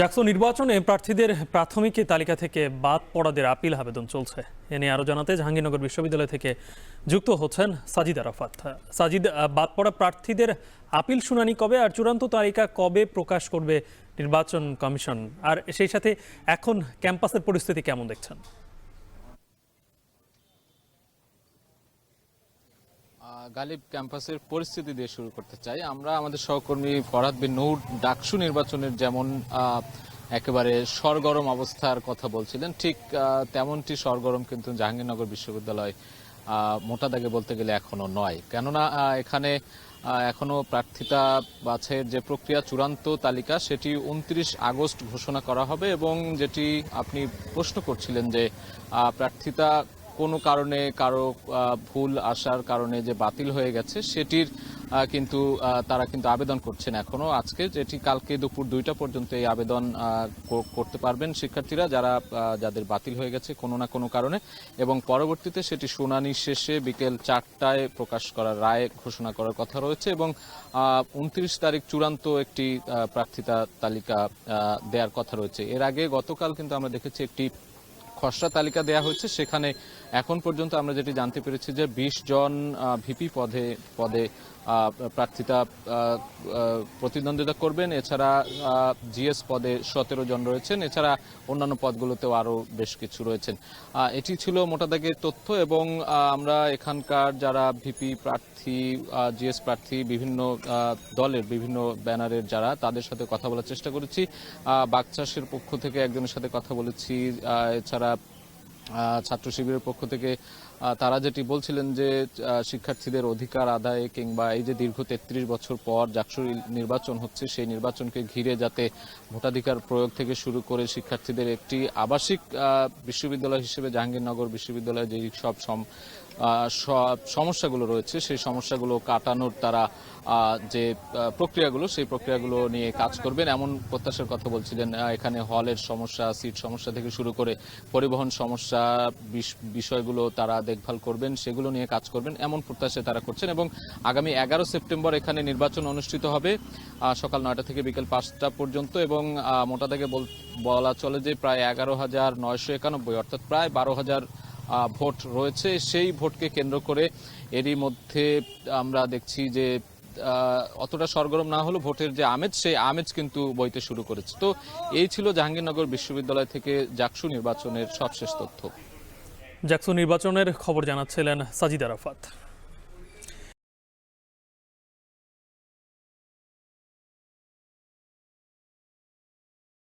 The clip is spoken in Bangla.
জাকসু নির্বাচনে প্রার্থীদের প্রাথমিক তালিকা থেকে বাদ পড়াদের আপিল আবেদন চলছে। এ নিয়ে আরো জানাতে জাহাঙ্গীরনগর বিশ্ববিদ্যালয় থেকে যুক্ত হচ্ছেন সাজিদ আরাফাত। সাজিদ, বাদ পড়া প্রার্থীদের আপিল শুনানি কবে আর চূড়ান্ত তালিকা কবে প্রকাশ করবে নির্বাচন কমিশন? আর সেই সাথে এখন ক্যাম্পাসের পরিস্থিতি কেমন দেখছেন? গালিব, ক্যাম্পাসের পরিস্থিতি দিয়ে শুরু করতে চাই। আমরা আমাদের সহকর্মী ফরহাদ বিন নূর ডাকসু নির্বাচনের যেমন একেবারে সরগরম অবস্থার কথা বলছিলেন, ঠিক তেমনটি সরগরম কিন্তু জাহাঙ্গীরনগর বিশ্ববিদ্যালয় মোটা দাগে বলতে গেলে এখনো নয়। কেননা এখানে এখনো প্রার্থিতা বাছাইয়ের যে প্রক্রিয়া, চূড়ান্ত তালিকা সেটি 29 আগস্ট ঘোষণা করা হবে। এবং যেটি আপনি প্রশ্ন করছিলেন যে প্রার্থিতা কোনো কারণে কারো ভুল আসার কারণে যে বাতিল হয়ে গেছে, সেটির কিন্তু তারা কিন্তু আবেদন করছেন এখনো। আজকে যেটি কালকে দুপুর 2টা পর্যন্ত এই আবেদন করতে পারবেন শিক্ষার্থীরা যাদের বাতিল হয়ে গেছে কোনো না কোনো কারণে, এবং পরবর্তীতে সেটি শুনানি শেষে বিকেল 4টায় প্রকাশ করার রায় ঘোষণা করার কথা রয়েছে। এবং 29 তারিখ চূড়ান্ত একটি প্রার্থিতা তালিকা দেওয়ার কথা রয়েছে। এর আগে গতকাল কিন্তু আমরা দেখেছি একটি খসড়া তালিকা দেয়া হয়েছে। সেখানে এখন পর্যন্ত আমরা যেটি জানতে পেরেছি যে 20 জন ভিপি পদে প্রার্থিতা প্রতিদ্বন্দ্বিতা করবেন। এছাড়া জিএস পদে 17 জন রয়েছেন। এছাড়া অন্যান্য পদগুলোতেও আরো বেশ কিছু রয়েছেন। এটি ছিল মোটা দাগের তথ্য। এবং আমরা এখানকার যারা ভিপি প্রার্থী, জিএস প্রার্থী, বিভিন্ন দলের বিভিন্ন ব্যানারের যারা, তাদের সাথে কথা বলার চেষ্টা করেছি। বাকচাষের পক্ষ থেকে একজনের সাথে কথা বলেছি। এছাড়া ছাত্র শিবিরের পক্ষ থেকে তারা যেটি বলছিলেন যে শিক্ষার্থীদের অধিকার আদায় কিংবা এই যে দীর্ঘ 33 বছর পর জাকসু নির্বাচন হচ্ছে, সেই নির্বাচনকে ঘিরে যাতে ভোটাধিকার প্রয়োগ থেকে শুরু করে শিক্ষার্থীদের একটি আবাসিক বিশ্ববিদ্যালয় হিসেবে জাহাঙ্গীরনগর বিশ্ববিদ্যালয়ে যে সব সমস্যাগুলো রয়েছে, সেই সমস্যাগুলো কাটানোর তারা যে প্রক্রিয়াগুলো, সেই প্রক্রিয়াগুলো নিয়ে কাজ করবেন এমন প্রত্যাশার কথা বলছিলেন। এখানে হলের সমস্যা, সিট সমস্যা থেকে শুরু করে পরিবহন সমস্যা বিষয়গুলো তারা দেখভাল করবেন, সেগুলো নিয়ে কাজ করবেন এমন প্রত্যাশা তারা করছেন। এবং আগামী 11 সেপ্টেম্বর এখানে নির্বাচন অনুষ্ঠিত হবে সকাল 9টা থেকে বিকেল 5টা পর্যন্ত। এবং মোটা দাগে বলা চলে যে প্রায় 11,991, অর্থাৎ প্রায় 12,000 ভোট রয়েছে। সেই ভোটকে কেন্দ্র করে এরই মধ্যে আমরা দেখছি যে অতটা সরগরম না হলো ভোটের যে আমেজ, সেই আমেজ কিন্তু বইতে শুরু করেছে। তো এই ছিল জাহাঙ্গীরনগর বিশ্ববিদ্যালয় থেকে জাকসু নির্বাচনের সবশেষ তথ্য। জাকসু নির্বাচনের খবর জানাচ্ছিলেন সাজিদ আরাফাত।